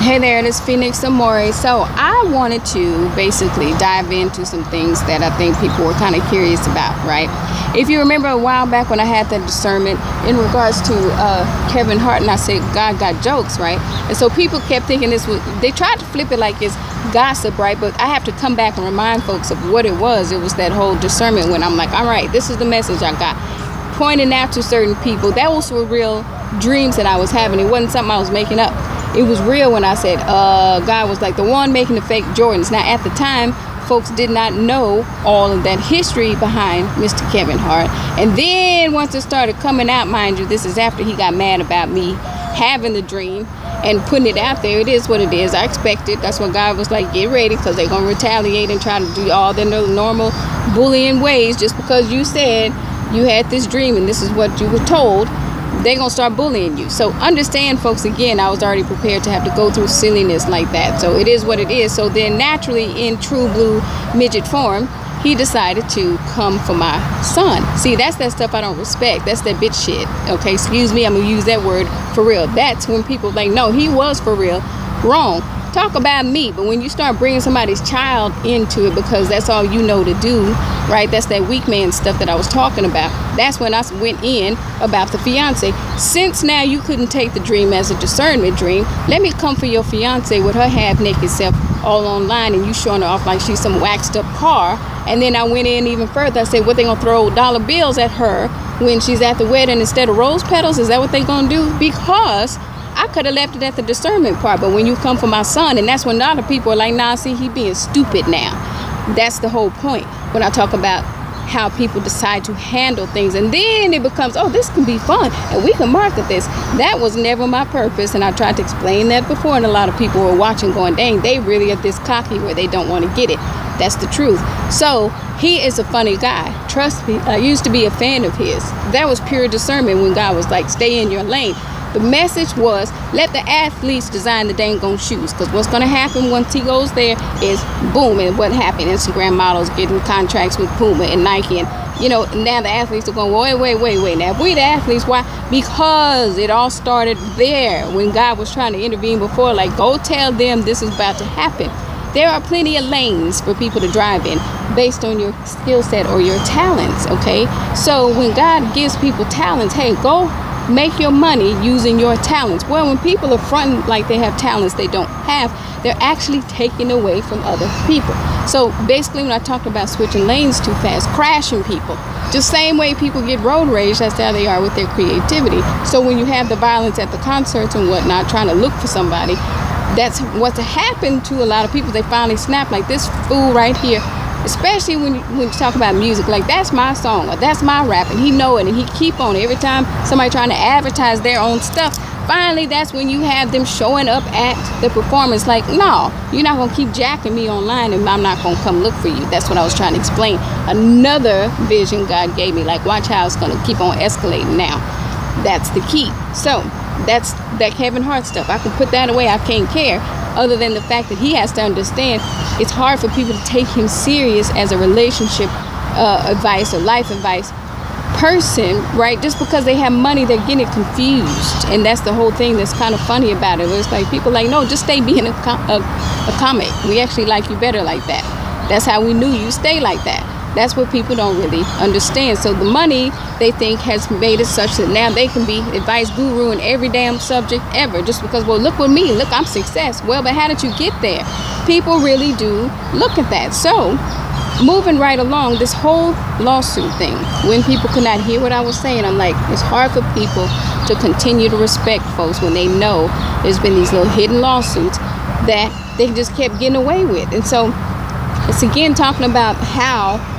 Hey there, it is Phoenix Amore. So I wanted to basically dive into some things that I think people were kind of curious about, right? If you remember a while back when I had that discernment in regards to Kevin Hart, and I said God got jokes, right? And so people kept thinking this was, they tried to flip it like it's gossip, right? But I have to come back and remind folks of what it was. It was that whole discernment when I'm like, all right, this is the message I got. Pointing out to certain people, that was for real dreams that I was having. It wasn't something I was making up. It was real when I said God was like the one making the fake Jordans. Now at the time, folks did not know all of that history behind Mr. Kevin Hart. And then once it started coming out, mind you, this is after he got mad about me having the dream and putting it out there. It is what it is. I expected. That's what God was like, get ready, because they're going to retaliate and try to do all their normal bullying ways. Just because you said you had this dream and this is what you were told, they're going to start bullying you. So understand, folks, again, I was already prepared to have to go through silliness like that. So it is what it is. So then naturally, in true blue midget form, he decided to come for my son. See, that's that stuff I don't respect. That's that bitch shit. Okay, excuse me, I'm going to use that word for real. That's when people like, no, he was for real. Wrong. Talk about me, but when you start bringing somebody's child into it because that's all you know to do, right? That's that weak man stuff that I was talking about. That's when I went in about the fiance. Since now you couldn't take the dream as a discernment dream, let me come for your fiance with her half-naked self all online and you showing her off like she's some waxed up car. And then I went in even further. I said, what, they gonna throw dollar bills at her when she's at the wedding instead of rose petals? Is that what they gonna do? Because I could have left it at the discernment part, but when you come for my son, and that's when a lot of people are like, nah, see, he being stupid now. That's the whole point when I talk about how people decide to handle things. And then it becomes, oh, this can be fun, and we can market this. That was never my purpose, and I tried to explain that before, and a lot of people were watching going, dang, they really are this cocky where they don't want to get it. That's the truth. So he is a funny guy. Trust me, I used to be a fan of his. That was pure discernment when God was like, stay in your lane. The message was, let the athletes design the dang on shoes, because what's going to happen once he goes there is boom. And what happened? Instagram models getting contracts with Puma and Nike, and you know, now the athletes are going, wait. Now if we the athletes, why? Because it all started there when God was trying to intervene before, like, go tell them this is about to happen. There are plenty of lanes for people to drive in based on your skill set or your talents, okay? So when God gives people talents, hey, go make your money using your talents. Well, when people are fronting like they have talents they don't have, they're actually taking away from other people. So basically when I talked about switching lanes too fast, crashing people, just same way people get road rage, that's how they are with their creativity. So when you have the violence at the concerts and whatnot, trying to look for somebody, that's what's happened to a lot of people. They finally snap like this fool right here. Especially when you talk about music, like that's my song or that's my rap, and he know it and he keep on it. Every time somebody trying to advertise their own stuff, finally that's when you have them showing up at the performance like, no, you're not gonna keep jacking me online and I'm not gonna come look for you. That's what I was trying to explain. Another vision God gave me, like watch how it's gonna keep on escalating now. That's the key. So that's that Kevin Hart stuff. I can put that away. I can't care, other than the fact that he has to understand it's hard for people to take him serious as a relationship advice or life advice person, right? Just because they have money, they're getting confused. And that's the whole thing that's kind of funny about it. It's like people like, no, just stay being a comic. We actually like you better like that. That's how we knew you. Stay like that. That's what people don't really understand. So the money, they think, has made it such that now they can be advice guru in every damn subject ever. Just because, well, look with me. Look, I'm success. Well, but how did you get there? People really do look at that. So moving right along, this whole lawsuit thing, when people could not hear what I was saying, I'm like, it's hard for people to continue to respect folks when they know there's been these little hidden lawsuits that they just kept getting away with. And so it's again talking about how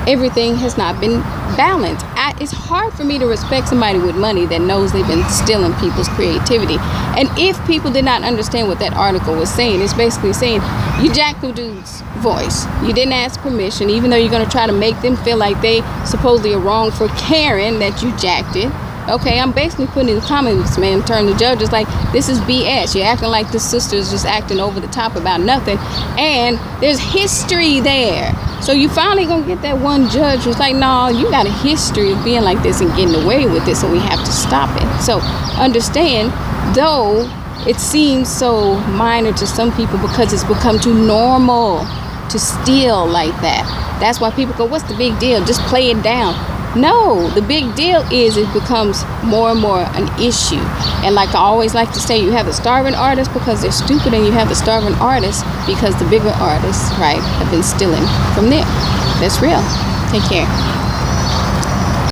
everything has not been balanced. It's hard for me to respect somebody with money that knows they've been stealing people's creativity. And if people did not understand what that article was saying, it's basically saying you jacked the dude's voice. You didn't ask permission, even though you're going to try to make them feel like they supposedly are wrong for caring that you jacked it. Okay, I'm basically putting in the comments, man, turn the judges like, this is BS. You're acting like this sister is just acting over the top about nothing. And there's history there. So you finally gonna get that one judge who's like, no, you got a history of being like this and getting away with this, and we have to stop it. So understand, though it seems so minor to some people because it's become too normal to steal like that. That's why people go, what's the big deal? Just play it down. No, the big deal is it becomes more and more an issue. And like I always like to say, you have the starving artists because they're stupid, and you have the starving artists because the bigger artists, right, have been stealing from them. That's real. Take care.